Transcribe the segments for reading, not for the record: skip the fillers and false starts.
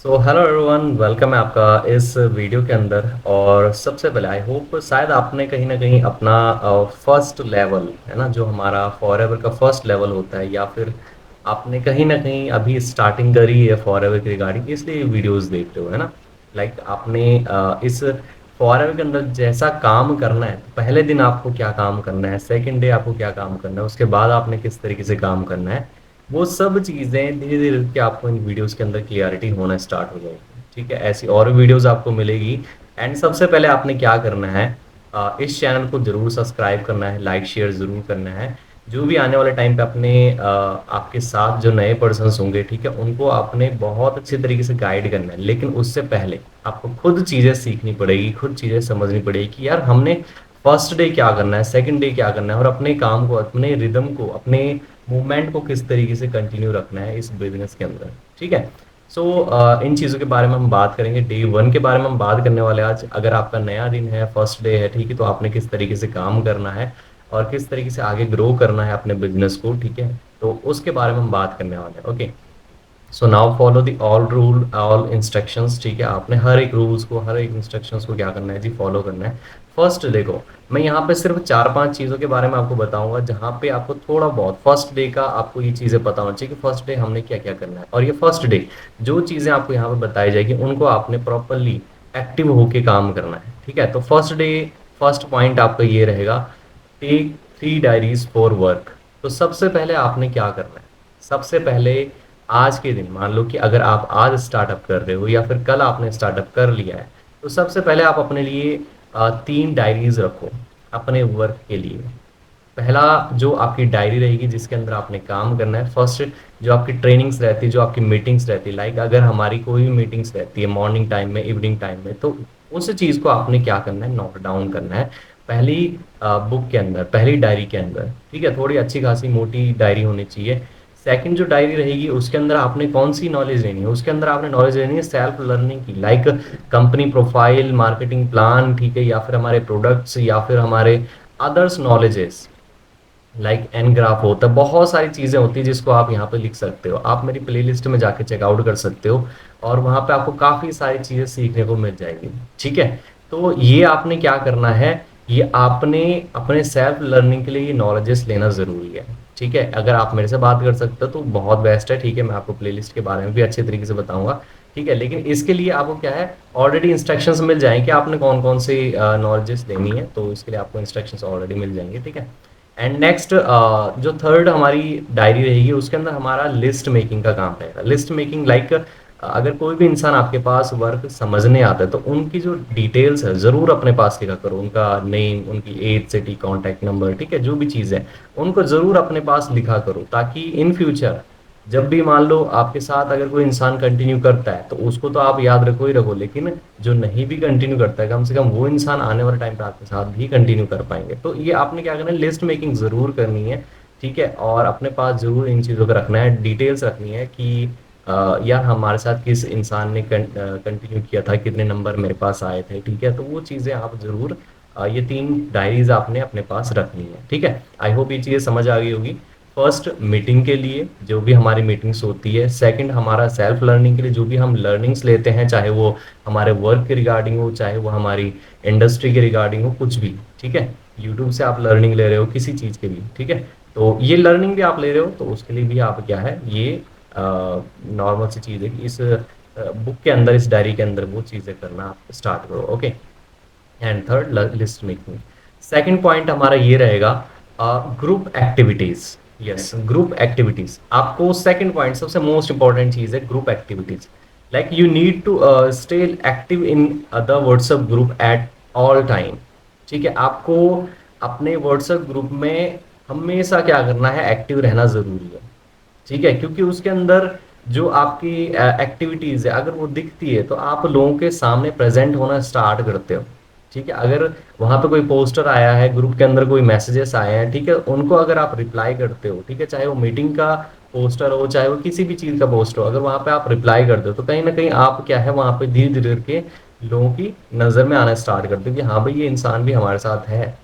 So hello everyone, welcome है आपका इस वीडियो के अंदर। और सबसे पहले आई होप शायद आपने कहीं ना कहीं अपना फर्स्ट लेवल है ना, जो हमारा फॉरएवर का फर्स्ट लेवल होता है, या फिर आपने कहीं ना कहीं अभी स्टार्टिंग करी है फॉरएवर की रिगार्डिंग, इसलिए वीडियोस देख रहे हो है ना। लाइक आपने इस फॉरएवर के अंदर जैसा काम करना है, तो पहले दिन आपको क्या काम करना है, सेकंड डे आपको क्या काम करना है, उसके बाद आपने किस तरीके से काम करना है, वो सब चीज़ें धीरे धीरे करके आपको इन वीडियोस के अंदर क्लियरिटी होना स्टार्ट हो जाएगी। ठीक है, ऐसी और वीडियोस आपको मिलेगी। एंड सबसे पहले आपने क्या करना है, इस चैनल को जरूर सब्सक्राइब करना है, लाइक शेयर जरूर करना है। जो भी आने वाले टाइम पे अपने आपके साथ जो नए पर्सन्स होंगे, ठीक है, उनको आपने बहुत अच्छे तरीके से गाइड करना है। लेकिन उससे पहले आपको खुद चीज़ें सीखनी पड़ेगी, खुद चीज़ें समझनी पड़ेगी कि यार हमने फर्स्ट डे क्या करना है, सेकंड डे क्या करना है, और अपने काम को, अपने रिदम को, अपने मूवमेंट को किस तरीके से कंटिन्यू रखना है इस बिजनेस के अंदर। ठीक है। सो इन चीज़ों के बारे में हम बात करेंगे, डे वन के बारे में हम बात करने वाले हैं आज। अगर आपका नया दिन है, फर्स्ट डे है, ठीक है, तो आपने किस तरीके से काम करना है और किस तरीके से आगे ग्रो करना है अपने बिजनेस को। ठीक है, तो उसके बारे में हम बात करने वाले हैं। Okay, so now follow the all rule all instructions. ठीक है, आपने हर एक रूल्स को, हर एक इंस्ट्रक्शंस को क्या करना है जी, फॉलो करना है। फर्स्ट देखो, मैं यहाँ पे सिर्फ चार पांच चीज़ों के बारे में आपको बताऊंगा, जहाँ पे आपको थोड़ा बहुत फर्स्ट डे का आपको ये चीज़ें पता होना चाहिए कि फर्स्ट डे हमने क्या क्या करना है। और ये फर्स्ट डे जो चीज़ें आपको यहाँ पे बताई जाएगी, उनको आपने प्रॉपरली एक्टिव होके काम करना है। ठीक है, तो फर्स्ट डे फर्स्ट पॉइंट आपका ये रहेगा, टेक 3 डायरीज फॉर वर्क। तो सबसे पहले आपने क्या करना है, सबसे पहले आज के दिन, मान लो कि अगर आप आज स्टार्टअप कर रहे हो या फिर कल आपने स्टार्टअप कर लिया है, तो सबसे पहले आप अपने लिए 3 डायरीज रखो अपने वर्क के लिए। पहला जो आपकी डायरी रहेगी जिसके अंदर आपने काम करना है, फर्स्ट जो आपकी ट्रेनिंग्स रहती है, जो आपकी मीटिंग्स रहती है, लाइक अगर हमारी कोई भी मीटिंग्स रहती है मॉर्निंग टाइम में, इवनिंग टाइम में, तो उस चीज़ को आपने क्या करना है, नोट डाउन करना है पहली बुक के अंदर, पहली डायरी के अंदर। ठीक है, थोड़ी अच्छी खासी मोटी डायरी होनी चाहिए। सेकंड जो डायरी रहेगी उसके अंदर आपने कौन सी नॉलेज लेनी है, उसके अंदर आपने नॉलेज लेनी है सेल्फ लर्निंग की, like company profile, marketing plan, ठीक है, या फिर हमारे प्रोडक्ट्स, या फिर हमारे others knowledges, like an graph होता है, बहुत सारी चीज़ें होती है जिसको आप यहाँ पे लिख सकते हो। आप मेरी प्लेलिस्ट में जाके चेकआउट कर सकते हो, और वहाँ पे आपको काफ़ी सारी चीज़ें सीखने को मिल जाएगी। ठीक है, तो ये आपने क्या करना है, ये आपने अपने सेल्फ लर्निंग के लिए ये नॉलेजेस लेना ज़रूरी है। ठीक है, अगर आप मेरे से बात कर सकते हो तो बहुत बेस्ट है। ठीक है, मैं आपको प्लेलिस्ट के बारे में भी अच्छे तरीके से बताऊंगा। ठीक है, लेकिन इसके लिए आपको क्या है, ऑलरेडी इंस्ट्रक्शंस मिल जाएंगे कि आपने कौन कौन से नॉलेजेस लेनी है, तो इसके लिए आपको इंस्ट्रक्शंस ऑलरेडी मिल जाएंगे। ठीक है, एंड नेक्स्ट जो थर्ड हमारी डायरी रहेगी उसके अंदर हमारा लिस्ट मेकिंग का काम रहेगा। लिस्ट मेकिंग लाइक अगर कोई भी इंसान आपके पास वर्क समझने आता है, तो उनकी जो डिटेल्स है ज़रूर अपने पास लिखा करो, उनका नेम, उनकी एज, सिटी, कॉन्टैक्ट नंबर, ठीक है, जो भी चीज़ है उनको ज़रूर अपने पास लिखा करो, ताकि इन फ्यूचर जब भी मान लो आपके साथ अगर कोई इंसान कंटिन्यू करता है, तो उसको तो आप याद रखो ही रखो, लेकिन जो नहीं भी कंटिन्यू करता है, कम से कम वो इंसान आने वाले टाइम पे आपके साथ भी कंटिन्यू कर पाएंगे। तो ये आपने क्या करना है, लिस्ट मेकिंग ज़रूर करनी है। ठीक है, और अपने पास ज़रूर इन चीज़ों का रखना है, डिटेल्स रखनी है कि यार हमारे साथ किस इंसान ने कंटिन्यू किया था, कितने नंबर मेरे पास आए थे। ठीक है, तो वो चीज़ें आप ज़रूर ये 3 डायरीज आपने अपने पास रखनी है। ठीक है, आई होप ये चीज़ें समझ आ गई होगी। फर्स्ट मीटिंग के लिए जो भी हमारी मीटिंग्स होती है, सेकंड हमारा सेल्फ लर्निंग के लिए जो भी हम लर्निंग्स लेते हैं, चाहे वो हमारे वर्क के रिगार्डिंग हो, चाहे वो हमारी इंडस्ट्री के रिगार्डिंग हो, कुछ भी। ठीक है, यूट्यूब से आप लर्निंग ले रहे हो किसी चीज़ के भी, ठीक है, तो ये लर्निंग भी आप ले रहे हो, तो उसके लिए भी आप क्या है, ये नॉर्मल सी चीज़ है कि इस बुक के अंदर, इस डायरी के अंदर वो चीज़ें करना आप स्टार्ट करो। Okay, and third list making. Second point हमारा ये रहेगा, group activities. Yes, group activities आपको सेकंड पॉइंट, सबसे मोस्ट इंपॉर्टेंट चीज है group activities. Like you need to stay active in the WhatsApp group at all time. ठीक है, आपको अपने व्हाट्सएप ग्रुप में हमेशा क्या करना है, एक्टिव रहना जरूरी है। ठीक है, क्योंकि उसके अंदर जो आपकी एक्टिविटीज है अगर वो दिखती है, तो आप लोगों के सामने प्रेजेंट होना स्टार्ट करते हो। ठीक है, अगर वहां पे कोई पोस्टर आया है, ग्रुप के अंदर कोई मैसेजेस आए हैं, ठीक है, उनको अगर आप रिप्लाई करते हो, ठीक है, चाहे वो मीटिंग का पोस्टर हो, चाहे वो किसी भी चीज का पोस्टर हो, अगर वहां पे आप रिप्लाई करते हो, तो कहीं ना कहीं आप क्या है, वहां पे धीरे धीरे करके लोगों की नजर में आना स्टार्ट करते हो कि हाँ भाई, ये इंसान भी हमारे साथ है।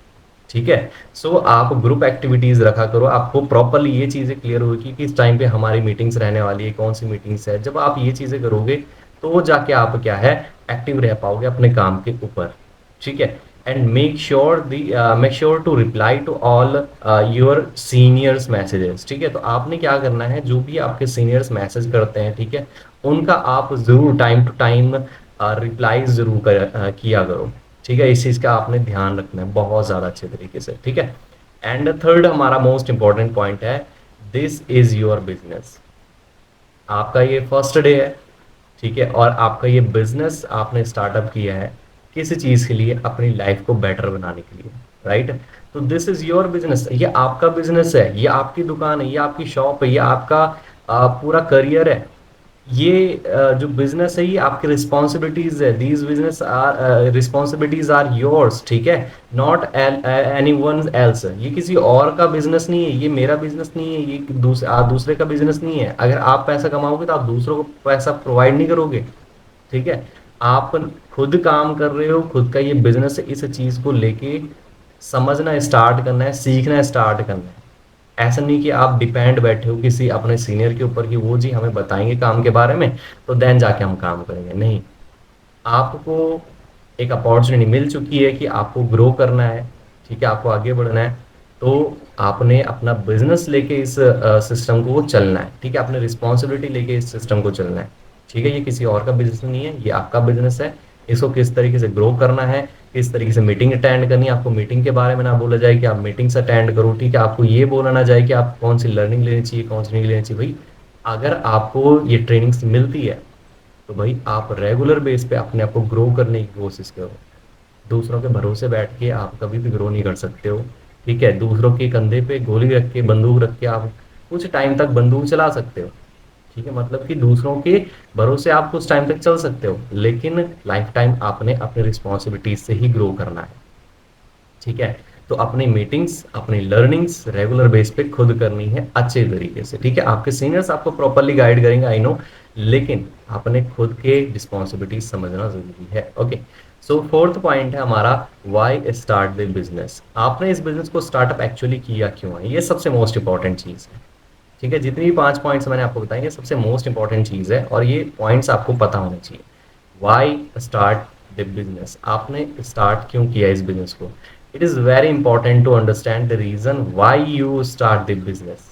ठीक है, सो आप ग्रुप एक्टिविटीज रखा करो, आपको प्रॉपरली ये चीजें क्लियर होगी कि किस टाइम पे हमारी मीटिंग्स रहने वाली है, कौन सी मीटिंग्स है। जब आप ये चीजें करोगे, तो जाके आप क्या है एक्टिव रह पाओगे अपने काम के ऊपर। ठीक है। And make sure to reply to all your seniors messages. ठीक है, तो आपने क्या करना है, जो भी आपके सीनियर्स मैसेज करते हैं, ठीक है, उनका आप जरूर टाइम टू टाइम रिप्लाई जरूर किया करो। ठीक है, इस चीज का आपने ध्यान रखना है बहुत ज्यादा अच्छे तरीके से। ठीक है। एंड थर्ड हमारा मोस्ट इंपॉर्टेंट पॉइंट है, दिस इज योर बिजनेस। आपका ये फर्स्ट डे है, ठीक है, और आपका ये बिजनेस आपने स्टार्टअप किया है किस चीज के लिए, अपनी लाइफ को बेटर बनाने के लिए, राइट। तो दिस इज योर बिजनेस, ये आपका बिजनेस है, ये आपकी दुकान है, ये आपकी शॉप है, ये आपका पूरा करियर है। ये जो बिजनेस है ये आपकी रिस्पॉन्सिबिलिटीज है, these business are responsibilities are yours. ठीक है, नॉट एनी वन एल्स। ये किसी और का बिजनेस नहीं है, ये मेरा बिजनेस नहीं है, ये दूसरे का बिजनेस नहीं है। अगर आप पैसा कमाओगे तो आप दूसरों को पैसा प्रोवाइड नहीं करोगे। ठीक है, आप खुद काम कर रहे हो, खुद का ये बिजनेस है, इस चीज को लेके समझना स्टार्ट करना है, सीखना स्टार्ट करना है। ऐसा नहीं कि आप डिपेंड बैठे हो किसी अपने सीनियर के ऊपर कि वो जी हमें बताएंगे काम के बारे में तो देन जाके हम काम करेंगे, नहीं। आपको एक अपॉर्चुनिटी मिल चुकी है कि आपको ग्रो करना है, ठीक है, आपको आगे बढ़ना है, तो आपने अपना बिजनेस लेके इस सिस्टम को चलना है। ठीक है, आपने रिस्पॉन्सिबिलिटी लेके इस सिस्टम को चलना है। ठीक है, ये किसी और का बिजनेस नहीं है, ये आपका बिजनेस है। इसको किस तरीके से ग्रो करना है, किस तरीके से मीटिंग अटेंड करनी है, आपको मीटिंग के बारे में ना बोला जाए कि आप मीटिंग्स अटेंड करो। ठीक है, आपको ये बोला ना जाए कि आप कौन सी लर्निंग लेनी चाहिए, कौन सी नहीं लेनी चाहिए। भाई अगर आपको ये ट्रेनिंग्स मिलती है तो भाई आप रेगुलर बेस पे अपने आप को ग्रो करने की कोशिश करो। दूसरों के भरोसे बैठ के आप कभी भी ग्रो नहीं कर सकते हो। ठीक है, दूसरों के कंधे पे गोली रख के, बंदूक रख के आप कुछ टाइम तक बंदूक चला सकते हो। ठीक है, मतलब कि दूसरों के भरोसे आप कुछ टाइम तक चल सकते हो, लेकिन लाइफ टाइम आपने अपनी रिस्पॉन्सिबिलिटीज से ही ग्रो करना है। ठीक है, तो अपनी मीटिंग्स, अपनी लर्निंग्स रेगुलर बेस पे खुद करनी है अच्छे तरीके से। ठीक है, आपके सीनियर्स आपको प्रॉपरली गाइड करेंगे, आई नो, लेकिन आपने खुद के रिस्पॉन्सिबिलिटीज समझना जरूरी है। ओके, सो फोर्थ पॉइंट है हमारा, व्हाई स्टार्ट द बिजनेस। आपने इस बिजनेस को स्टार्टअप एक्चुअली किया क्यों है, ये सबसे मोस्ट इंपॉर्टेंट चीज है। ठीक है, जितनी भी 5 पॉइंट्स मैंने आपको बताए, ये सबसे मोस्ट इंपॉर्टेंट चीज है और ये पॉइंट्स आपको पता होने चाहिए। वाई स्टार्ट द बिजनेस, आपने स्टार्ट क्यों किया इस बिजनेस को। It is very important to understand the reason why you start the business.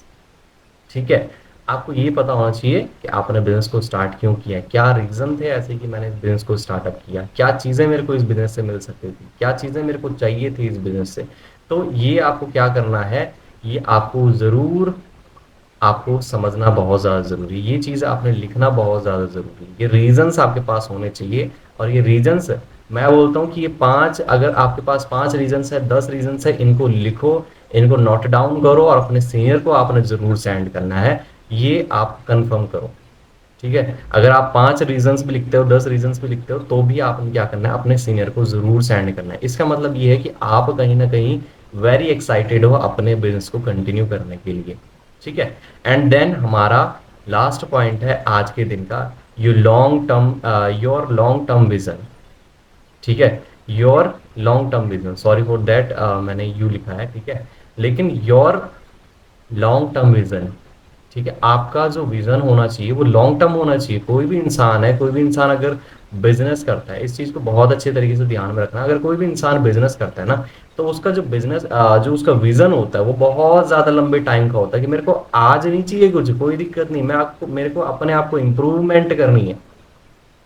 ठीक है, आपको ये पता होना चाहिए कि आपने बिजनेस को स्टार्ट क्यों किया है, क्या रीजन थे ऐसे कि मैंने इस बिजनेस को स्टार्टअप किया, क्या चीजें मेरे को इस बिजनेस से मिल सकती थी, क्या चीजें मेरे को चाहिए थी इस बिजनेस से। तो ये आपको क्या करना है, ये आपको जरूर आपको समझना बहुत ज़्यादा ज़रूरी है, ये चीज़ आपने लिखना बहुत ज़्यादा ज़रूरी है, ये रीजंस आपके पास होने चाहिए। और ये रीजंस मैं बोलता हूँ कि ये 5, अगर आपके पास 5 रीजंस है, 10 रीजंस है, इनको लिखो, इनको नोट डाउन करो और अपने सीनियर को आपने ज़रूर सेंड करना है, ये आप कंफर्म करो। ठीक है, अगर आप 5 रीजंस भी लिखते हो, 10 रीजंस भी लिखते हो, तो भी आपने क्या करना है, अपने सीनियर को ज़रूर सेंड करना है। इसका मतलब ये है कि आप कहीं ना कहीं वेरी एक्साइटेड हो अपने बिजनेस को कंटिन्यू करने के लिए। ठीक है, एंड देन हमारा लास्ट पॉइंट है आज के दिन का, योर लॉन्ग टर्म विजन। ठीक है, your long term vision, sorry for that, मैंने यू लिखा है, ठीक है, लेकिन योर लॉन्ग टर्म विजन। ठीक है, आपका जो विजन होना चाहिए वो लॉन्ग टर्म होना चाहिए। कोई भी इंसान है, कोई भी इंसान अगर बिजनेस करता है, इस चीज को बहुत अच्छे तरीके से ध्यान में रखना, अगर कोई भी इंसान बिजनेस करता है ना, तो उसका जो बिजनेस जो उसका विजन होता है वो बहुत ज्यादा लंबे टाइम का होता है कि मेरे को आज नहीं चाहिए कुछ, कोई दिक्कत नहीं, मैं आपको मेरे को अपने आप को इम्प्रूवमेंट करनी है,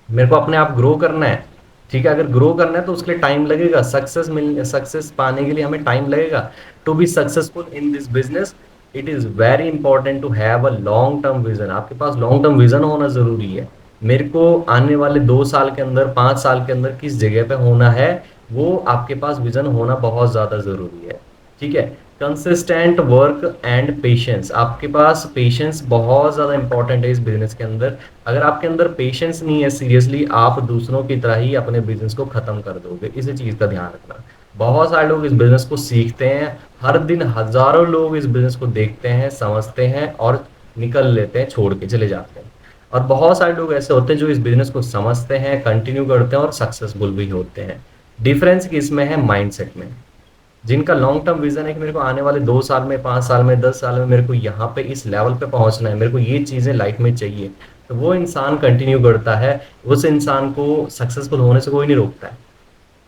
मेरे को अपने आप ग्रो करना है। ठीक है, अगर ग्रो करना है तो उसके लिए टाइम लगेगा, सक्सेस पाने के लिए हमें टाइम लगेगा। To be successful in this business it is very important to have a long term vision. आपके पास लॉन्ग टर्म विजन होना जरूरी है। मेरे को आने वाले 2 साल के अंदर, 5 साल के अंदर किस जगह पे होना है, वो आपके पास विजन होना बहुत ज्यादा जरूरी है। ठीक है, कंसिस्टेंट वर्क एंड पेशेंस, आपके पास पेशेंस बहुत ज्यादा इंपॉर्टेंट है इस बिजनेस के अंदर। अगर आपके अंदर पेशेंस नहीं है, सीरियसली आप दूसरों की तरह ही अपने बिजनेस को खत्म कर दोगे, इस चीज का ध्यान रखना। बहुत सारे लोग इस बिजनेस को सीखते हैं, हर दिन हजारों लोग इस बिजनेस को देखते हैं, समझते हैं और निकल लेते हैं, छोड़ के चले जाते हैं। और बहुत सारे लोग ऐसे होते हैं जो इस बिजनेस को समझते हैं, कंटिन्यू करते हैं और सक्सेसफुल भी होते हैं। डिफरेंस किसमें है, माइंडसेट में। जिनका लॉन्ग टर्म विजन है कि मेरे को आने वाले 2 साल में, 5 साल में, 10 साल में मेरे को यहाँ पे इस लेवल पे पहुंचना है, मेरे को ये चीजें लाइफ में चाहिए, तो वो इंसान कंटिन्यू करता है, उस इंसान को सक्सेसफुल होने से कोई नहीं रोकता है।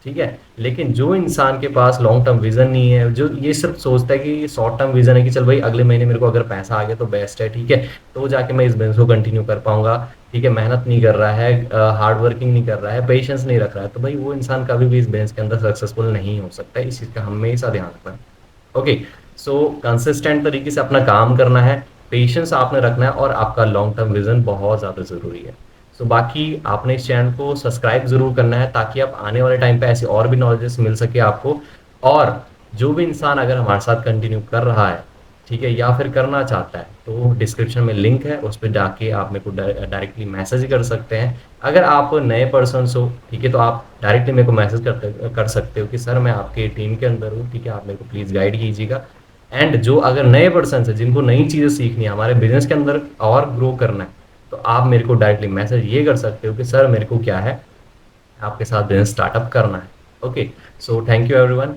ठीक है, लेकिन जो इंसान के पास लॉन्ग टर्म विजन नहीं है, जो ये सिर्फ सोचता है कि शॉर्ट टर्म विजन है कि चल भाई अगले महीने मेरे को अगर पैसा आ गया तो बेस्ट है, ठीक है, तो जाके मैं इस बिजनेस को कंटिन्यू कर पाऊंगा, ठीक है, मेहनत नहीं कर रहा है, हार्ड वर्किंग नहीं कर रहा है, पेशेंस नहीं रख रहा है, तो भाई वो इंसान कभी भी इस बिजनेस के अंदर सक्सेसफुल नहीं हो सकता है। इस चीज़ का हमेशा ध्यान रखना। ओके, सो कंसिस्टेंट तरीके से अपना काम करना है, पेशेंस आपने रखना है, और आपका लॉन्ग टर्म विजन बहुत ज़्यादा ज़रूरी है। सो बाकी आपने इस चैनल को सब्सक्राइब ज़रूर करना है, ताकि आप आने वाले टाइम पे ऐसी और भी नॉलेजेस मिल सके आपको। और जो भी इंसान अगर हमारे साथ कंटिन्यू कर रहा है, ठीक है, या फिर करना चाहता है, तो डिस्क्रिप्शन में लिंक है, उस पर जाके आप मेरे को डायरेक्टली मैसेज कर सकते हैं। अगर आप नए पर्सन्स हो, ठीक है, तो आप डायरेक्टली मेरे को मैसेज कर सकते हो कि सर मैं आपके टीम के अंदर हूँ, ठीक है, आप मेरे को प्लीज़ गाइड कीजिएगा। एंड जो अगर नए पर्सन है जिनको नई चीज़ें सीखनी है, हमारे बिजनेस के अंदर और ग्रो करना है, तो आप मेरे को डायरेक्टली मैसेज ये कर सकते हो कि सर मेरे को क्या है, आपके साथ बिजनेस स्टार्टअप करना है। Okay, so thank you everyone.